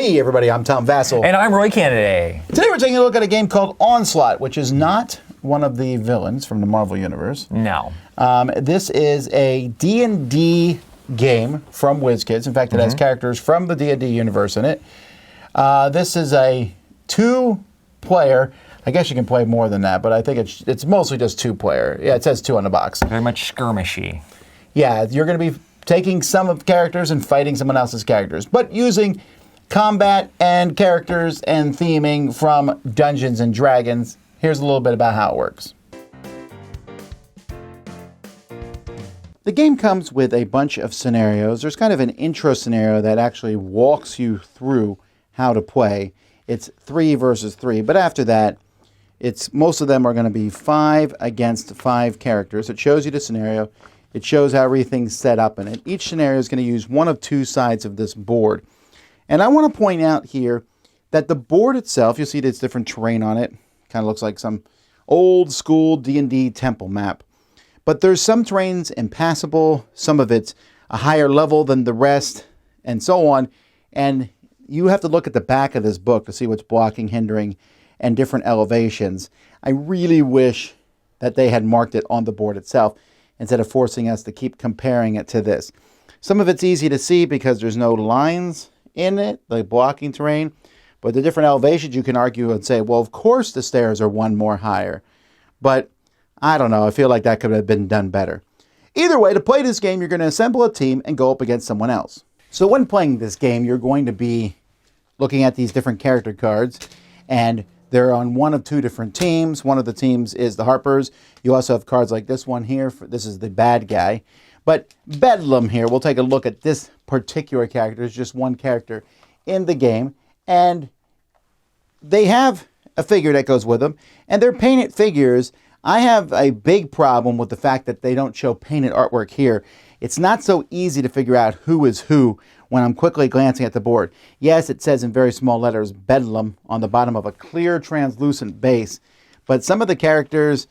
Hey everybody, I'm Tom Vasel. And I'm Roy Cannaday. Today we're taking a look at a game called Onslaught, which is not one of the villains from the Marvel Universe. No. This is a D&D game from WizKids. In fact, it has characters from the D&D universe in it. This is a two-player. I guess you can play more than that, but I think it's mostly just two-player. Yeah, it says two on the box. Very much skirmishy. Yeah, you're going to be taking some of the characters and fighting someone else's characters, but using combat and characters and theming from Dungeons and Dragons. Here's a little bit about how it works. The game comes with a bunch of scenarios. There's kind of an intro scenario that actually walks you through how to play. It's 3 versus 3, but after that, most of them are going to be 5 against 5 characters. It shows you the scenario. It shows how everything's set up in it. Each scenario is going to use one of two sides of this board. And I want to point out here that the board itself, you'll see there's different terrain on it. Kind of looks like some old school D&D temple map. But there's some terrains impassable, some of it's a higher level than the rest, and so on. And you have to look at the back of this book to see what's blocking, hindering, and different elevations. I really wish that they had marked it on the board itself instead of forcing us to keep comparing it to this. Some of it's easy to see because there's no lines in it, like blocking terrain. But the different elevations, you can argue and say, well, of course the stairs are one more higher. But I don't know, I feel like that could have been done better. Either way, to play this game, you're going to assemble a team and go up against someone else. So when playing this game, you're going to be looking at these different character cards, and they're on one of two different teams. One of the teams is the Harpers. You also have cards like this one here. This is the bad guy. But Bedlam here, we'll take a look at this particular character. It's just one character in the game. And they have a figure that goes with them. And they're painted figures. I have a big problem with the fact that they don't show painted artwork here. It's not so easy to figure out who is who when I'm quickly glancing at the board. Yes, it says in very small letters Bedlam on the bottom of a clear translucent base. But some of the characters,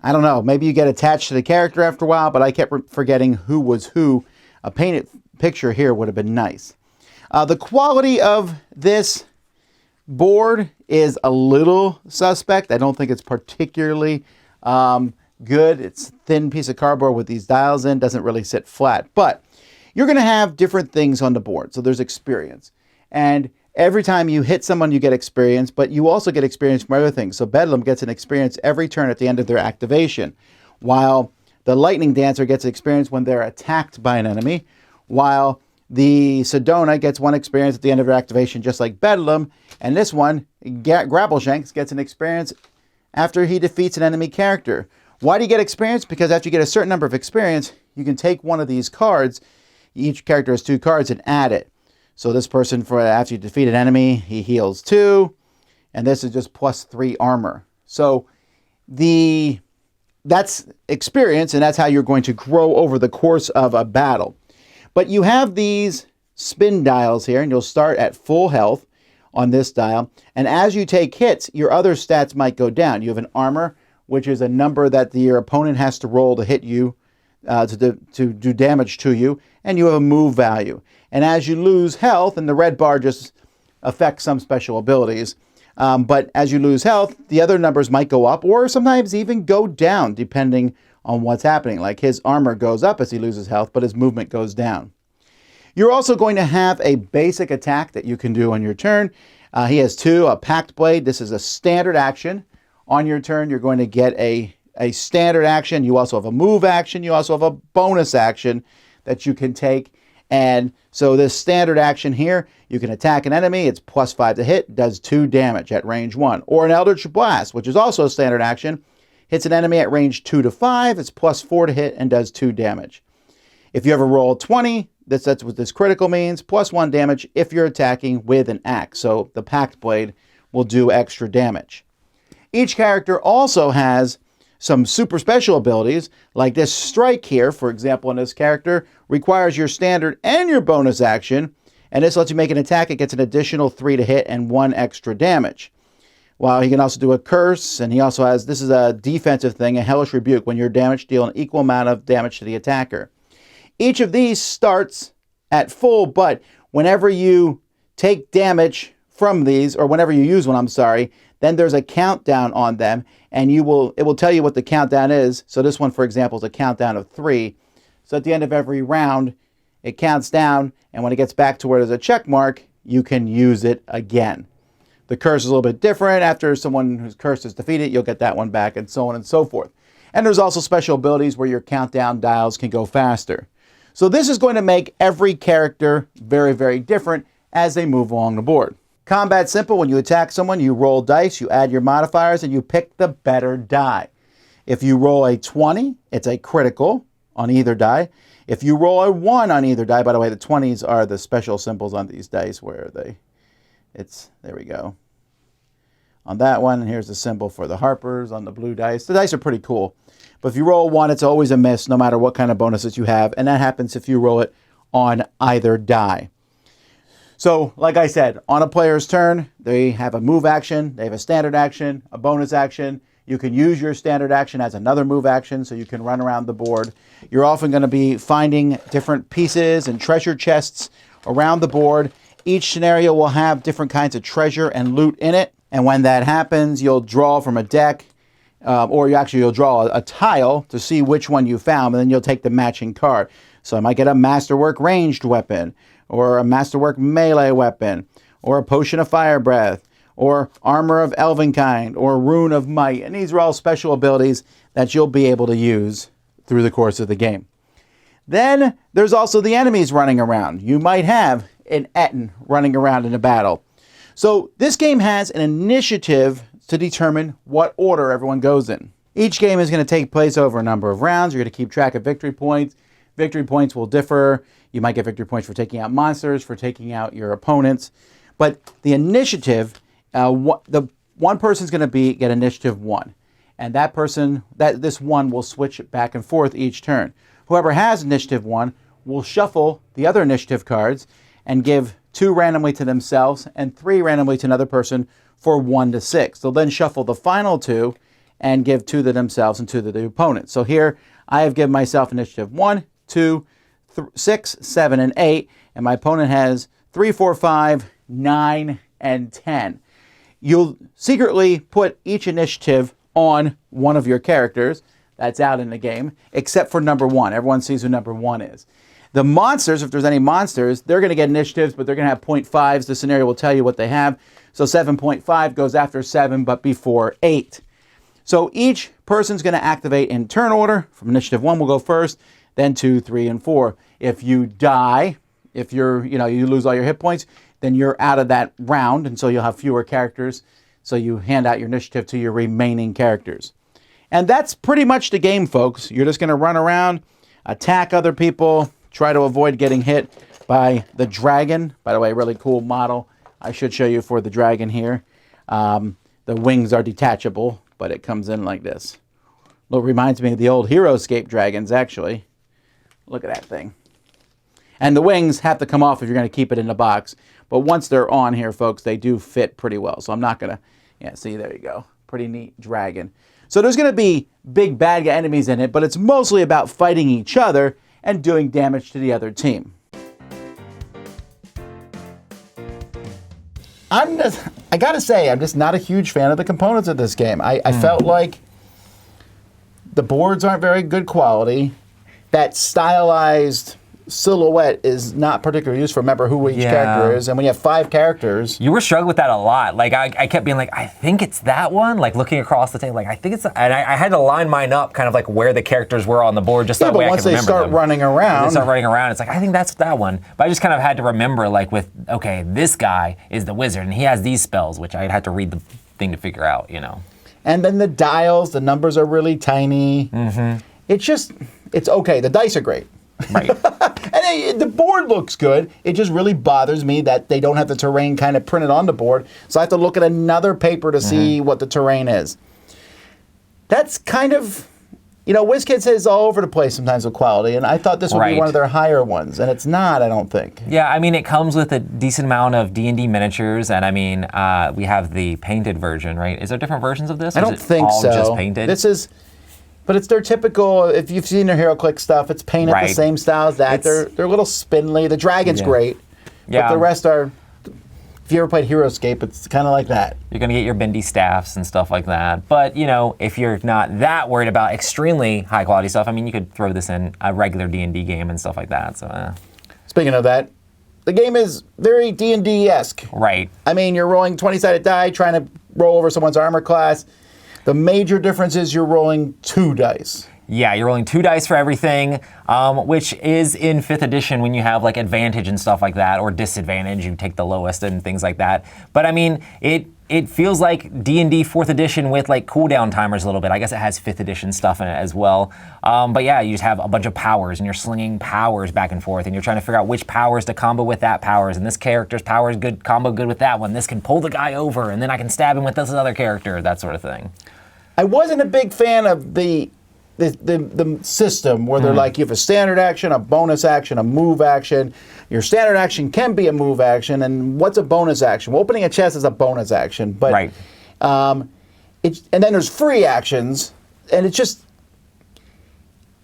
I don't know, maybe you get attached to the character after a while, but I kept forgetting who was who. A painted picture here would have been nice. The quality of this board is a little suspect. I don't think it's particularly good. It's a thin piece of cardboard with these dials in. Doesn't really sit flat. But you're going to have different things on the board. So there's experience. And every time you hit someone, you get experience. But you also get experience from other things. So Bedlam gets an experience every turn at the end of their activation. While the Lightning Dancer gets experience when they're attacked by an enemy. While the Sedona gets one experience at the end of her activation, just like Bedlam. And this one, Grappleshanks, gets an experience after he defeats an enemy character. Why do you get experience? Because after you get a certain number of experience, you can take one of these cards. Each character has 2 cards and add it. So this person, after you defeat an enemy, he heals 2. And this is just plus 3 armor. So that's experience, and that's how you're going to grow over the course of a battle. But you have these spin dials here, and you'll start at full health on this dial. And as you take hits, your other stats might go down. You have an armor, which is a number that your opponent has to roll to hit you, to do damage to you. And you have a move value. And as you lose health, and the red bar just affects some special abilities, but as you lose health, the other numbers might go up or sometimes even go down depending on what's happening. Like his armor goes up as he loses health, but his movement goes down. You're also going to have a basic attack that you can do on your turn. He has 2, a Pact Blade. This is a standard action. On your turn, you're going to get a standard action. You also have a move action. You also have a bonus action that you can take. And so this standard action here, you can attack an enemy. It's plus 5 to hit, does 2 damage at range 1. Or an Eldritch Blast, which is also a standard action. Hits an enemy at range 2 to 5. It's plus 4 to hit and does 2 damage. If you ever roll 20, that's what this critical means. Plus 1 damage if you're attacking with an axe. So the Pact Blade will do extra damage. Each character also has some super special abilities, like this strike here, for example, in this character, requires your standard and your bonus action, and this lets you make an attack. It gets an additional 3 to hit and 1 extra damage. While he can also do a curse, and he also has, this is a defensive thing, a hellish rebuke. When you're damaged, deal an equal amount of damage to the attacker. Each of these starts at full, but whenever you take damage from these, or whenever you use one, I'm sorry, then there's a countdown on them, and it will tell you what the countdown is. So this one, for example, is a countdown of 3. So at the end of every round, it counts down, and when it gets back to where there's a check mark, you can use it again. The curse is a little bit different. After someone whose curse is defeated, you'll get that one back, and so on and so forth. And there's also special abilities where your countdown dials can go faster. So this is going to make every character very, very different as they move along the board. Combat's simple. When you attack someone, you roll dice, you add your modifiers, and you pick the better die. If you roll a 20, it's a critical on either die. If you roll a 1 on either die, by the way, the 20s are the special symbols on these dice where there we go. On that one, here's the symbol for the Harpers on the blue dice. The dice are pretty cool. But if you roll a 1, it's always a miss, no matter what kind of bonuses you have. And that happens if you roll it on either die. So, like I said, on a player's turn, they have a move action, they have a standard action, a bonus action. You can use your standard action as another move action, so you can run around the board. You're often going to be finding different pieces and treasure chests around the board. Each scenario will have different kinds of treasure and loot in it. And when that happens, you'll draw from a deck, or you'll draw a tile to see which one you found, and then you'll take the matching card. So I might get a Masterwork ranged weapon, or a Masterwork melee weapon, or a Potion of Fire Breath, or Armor of Elvenkind, or Rune of Might. And these are all special abilities that you'll be able to use through the course of the game. Then there's also the enemies running around. You might have an Ettin running around in a battle. So this game has an initiative to determine what order everyone goes in. Each game is going to take place over a number of rounds. You're going to keep track of victory points. Victory points will differ. You might get victory points for taking out monsters, for taking out your opponents. But the initiative, the one person's going to get initiative 1. And this 1 will switch back and forth each turn. Whoever has initiative 1 will shuffle the other initiative cards and give 2 randomly to themselves and 3 randomly to another person for 1 to 6. They'll then shuffle the final 2 and give 2 to themselves and 2 to the opponent. So here I have given myself initiative 1, 2, 6, 7, and 8, and my opponent has 3, 4, 5, 9, and 10. You'll secretly put each initiative on one of your characters that's out in the game, except for number 1. Everyone sees who number 1 is. The monsters, if there's any monsters, they're going to get initiatives, but they're going to have 0.5s. The scenario will tell you what they have. So 7.5 goes after 7, but before 8. So each person's going to activate in turn order. From initiative 1 will go first, then 2, 3, and 4. If you die, if you lose all your hit points, then you're out of that round, and so you'll have fewer characters. So you hand out your initiative to your remaining characters. And that's pretty much the game, folks. You're just going to run around, attack other people, try to avoid getting hit by the dragon. By the way, really cool model. I should show you for the dragon here. The wings are detachable, but it comes in like this. It reminds me of the old Heroescape dragons, actually. Look at that thing. And the wings have to come off if you're going to keep it in the box. But once they're on here, folks, they do fit pretty well. So I'm not going to... Yeah, see, there you go. Pretty neat dragon. So there's going to be big bad guy enemies in it, but it's mostly about fighting each other and doing damage to the other team. I gotta say, I'm just not a huge fan of the components of this game. I felt like the boards aren't very good quality. That stylized silhouette is not particularly useful. Remember who each character is, and when you have 5 characters, you were struggling with that a lot. Like I kept being like, I think it's that one. Like looking across the table, like I think it's. And I had to line mine up, kind of like where the characters were on the board, just that way I could remember them. Once they start running around, it's like I think that's that one. But I just kind of had to remember, like with this guy is the wizard, and he has these spells, which I had to read the thing to figure out, And then the dials, the numbers are really tiny. Mm-hmm. It's okay. The dice are great. Right. And the board looks good. It just really bothers me that they don't have the terrain kind of printed on the board. So I have to look at another paper to see what the terrain is. That's kind of, WizKids is all over the place sometimes with quality. And I thought this would be one of their higher ones. And it's not, I don't think. Yeah, I mean, it comes with a decent amount of D&D miniatures. And I mean, we have the painted version, right? Is there different versions of this? I don't think so. Just painted? But it's their typical, if you've seen their HeroClix stuff, it's painted the same style as that. They're a little spindly. The dragon's great, but the rest are if you ever played HeroScape, it's kind of like that. You're going to get your bendy staffs and stuff like that. But, you know, if you're not that worried about extremely high quality stuff, I mean, you could throw this in a regular D&D game and stuff like that. So, Speaking of that, the game is very D&D-esque. Right. I mean, you're rolling 20-sided die, trying to roll over someone's armor class. The major difference is you're rolling 2 dice. Yeah, you're rolling 2 dice for everything, which is in 5th edition when you have like advantage and stuff like that, or disadvantage, you take the lowest and things like that. But I mean, it feels like D&D 4th edition with like cooldown timers a little bit. I guess it has 5th edition stuff in it as well. But yeah, you just have a bunch of powers and you're slinging powers back and forth and you're trying to figure out which powers to combo with that powers. And this character's power is good, combo good with that one. This can pull the guy over and then I can stab him with this other character, that sort of thing. I wasn't a big fan of the system where they're like, you have a standard action, a bonus action, a move action. Your standard action can be a move action, and what's a bonus action? Well, opening a chest is a bonus action, but right. And then there's free actions, and it's just,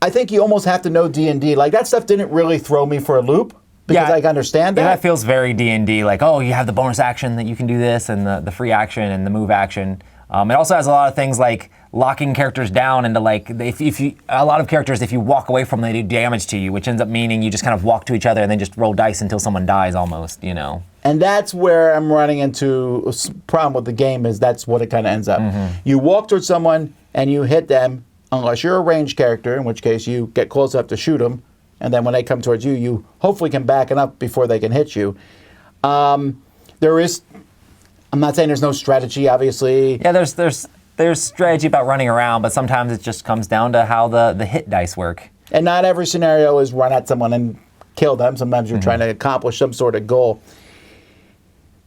I think you almost have to know D&D. Like, that stuff didn't really throw me for a loop, because I understand that. Yeah, that feels very D&D, like, oh, you have the bonus action that you can do this, and the free action and the move action. It also has a lot of things like locking characters down into like, a lot of characters, if you walk away from them, they do damage to you, which ends up meaning you just kind of walk to each other and then just roll dice until someone dies almost, you know. And that's where I'm running into a problem with the game, is that's what it kind of ends up. You walk towards someone and you hit them, unless you're a ranged character, in which case you get close enough to shoot them, and then when they come towards you, you hopefully can back it up before they can hit you. There is, I'm not saying there's no strategy, obviously. Yeah, there's strategy about running around, but sometimes it just comes down to how the hit dice work. And not every scenario is run at someone and kill them. Sometimes you're trying to accomplish some sort of goal.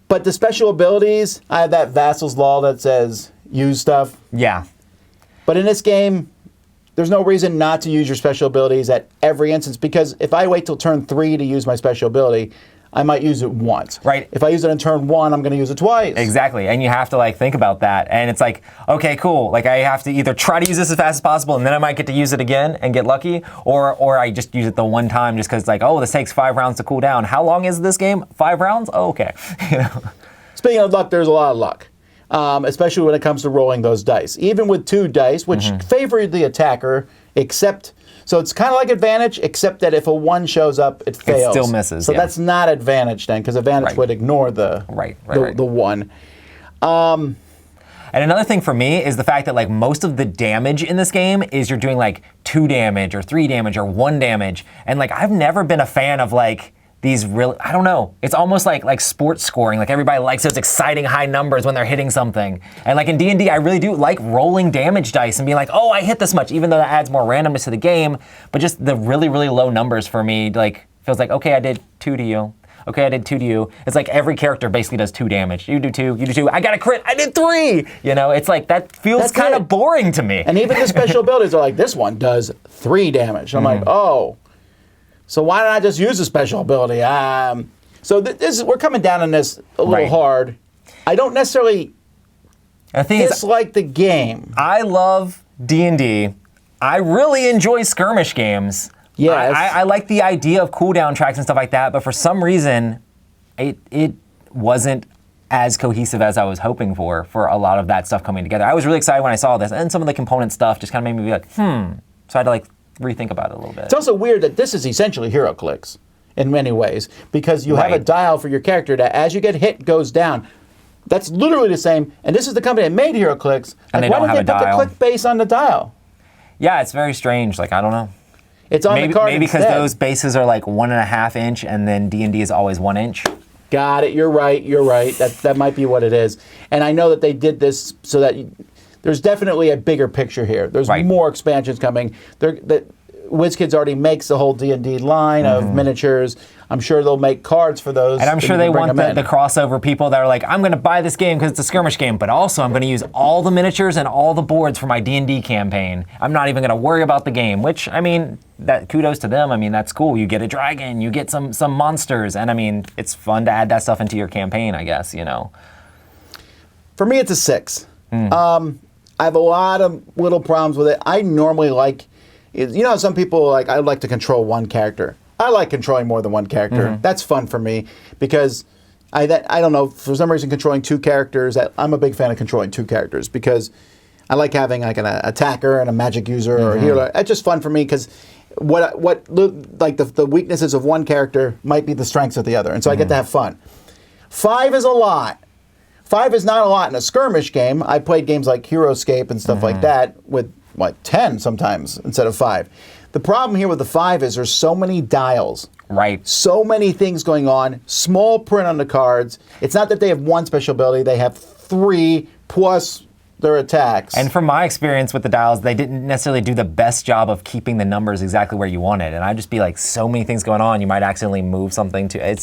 But the special abilities, I have that Vasel's Law that says use stuff. Yeah. But in this game, there's no reason not to use your special abilities at every instance, because if I wait till turn 3 to use my special ability, I might use it once. Right. If I use it in turn 1, I'm going to use it twice. Exactly, and you have to like think about that. And it's like, okay, cool. Like I have to either try to use this as fast as possible, and then I might get to use it again and get lucky, or I just use it the one time just because like, oh, this takes 5 rounds to cool down. How long is this game? 5 rounds? Oh, okay. You know. Speaking of luck, there's a lot of luck, especially when it comes to rolling those dice. Even with 2 dice, which favor the attacker, except. So it's kind of like advantage, except that if a 1 shows up, it fails. It still misses. So that's not advantage then, because advantage would ignore the 1. And another thing for me is the fact that like most of the damage in this game is you're doing like 2 damage or 3 damage or 1 damage, and like I've never been a fan of like these real, I don't know, it's almost like sports scoring. Like everybody likes those exciting high numbers when they're hitting something. And like in D&D, I really do like rolling damage dice and being like, oh, I hit this much, even though that adds more randomness to the game. But just the really, really low numbers for me, like feels like, okay, I did 2 to you. Okay, I did 2 to you. It's like every character basically does 2 damage. You do 2, you do 2. I got a crit, I did 3. You know, it's like, that feels kind of boring to me. And even the special abilities are like, this one does 3 damage. I'm like, oh. So why don't I just use a special ability? So we're coming down on this a little hard. I don't necessarily dislike the game. I love D&D. I really enjoy skirmish games. Yes. I like the idea of cooldown tracks and stuff like that, but for some reason, it wasn't as cohesive as I was hoping for a lot of that stuff coming together. I was really excited when I saw this, and some of the component stuff just kind of made me be like, So I had to like rethink about it a little bit. It's also weird that this is essentially HeroClix in many ways, because you have a dial for your character that as you get hit goes down. That's literally the same, and this is the company that made HeroClix. And like, why did they put the click base on the dial? Yeah, it's very strange. Like, I don't know. It's on the card maybe because instead. those bases are like 1.5 inch, and then D&D is always 1 inch. Got it. You're right. That might be what it is. And I know that they did this so that there's definitely a bigger picture here. There's more expansions coming. WizKids already makes the whole D&D line of miniatures. I'm sure they'll make cards for those. And I'm sure they want the crossover people that are like, I'm going to buy this game because it's a skirmish game, but also I'm going to use all the miniatures and all the boards for my D&D campaign. I'm not even going to worry about the game, which, I mean, that kudos to them. I mean, that's cool. You get a dragon, you get some monsters, and I mean, it's fun to add that stuff into your campaign, I guess, you know. For me, it's a 6. I have a lot of little problems with it. I normally like, you know, some people like, I like to control one character. I like controlling more than one character. That's fun for me because I don't know, for some reason controlling two characters, I'm a big fan of controlling two characters because I like having like an attacker and a magic user or a healer. It's just fun for me because the weaknesses of one character might be the strengths of the other, and so I get to have fun. 5 is a lot. 5 is not a lot in a skirmish game. I played games like HeroScape and stuff like that with like 10 sometimes instead of 5. The problem here with the 5 is there's so many dials. Right. So many things going on. Small print on the cards. It's not that they have one special ability. They have 3 plus their attacks. And from my experience with the dials, they didn't necessarily do the best job of keeping the numbers exactly where you wanted. And I'd just be like, so many things going on, you might accidentally move something to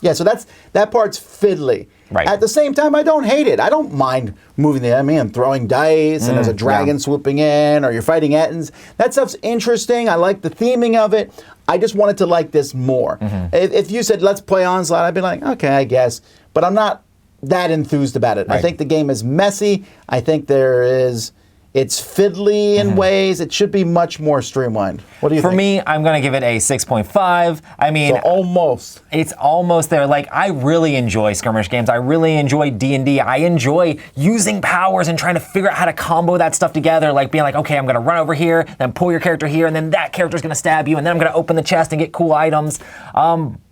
Yeah, so that part's fiddly. Right. At the same time, I don't hate it. I don't mind moving the enemy and throwing dice, and there's a dragon swooping in, or you're fighting Ettins. That stuff's interesting. I like the theming of it. I just wanted to like this more. If you said, let's play Onslaught, I'd be like, okay, I guess. But I'm not that enthused about it. Right. I think the game is messy. I think it's fiddly in ways. It should be much more streamlined. What do you think? For me, I'm going to give it a 6.5. I mean, So almost. It's almost there. Like, I really enjoy skirmish games. I really enjoy D&D. I enjoy using powers and trying to figure out how to combo that stuff together. Like being like, okay, I'm going to run over here, then pull your character here, and then that character's going to stab you, and then I'm going to open the chest and get cool items.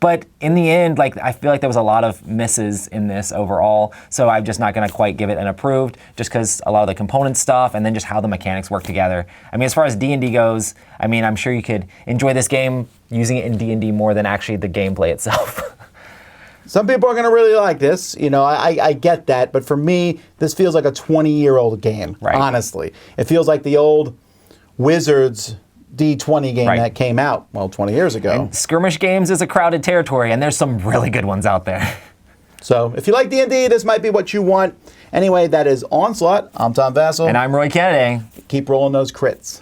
But in the end, like, I feel like there was a lot of misses in this overall. So I'm just not going to quite give it an approved, just because a lot of the component stuff and then just how the mechanics work together. I mean, as far as D&D goes, I mean, I'm sure you could enjoy this game using it in D&D more than actually the gameplay itself. Some people are going to really like this. You know, I get that. But for me, this feels like a 20-year-old game, honestly. It feels like the old Wizards D20 game that came out, 20 years ago. And skirmish games is a crowded territory, and there's some really good ones out there. So if you like D&D, this might be what you want. Anyway, that is Onslaught. I'm Tom Vasel. And I'm Roy Cannaday. Keep rolling those crits.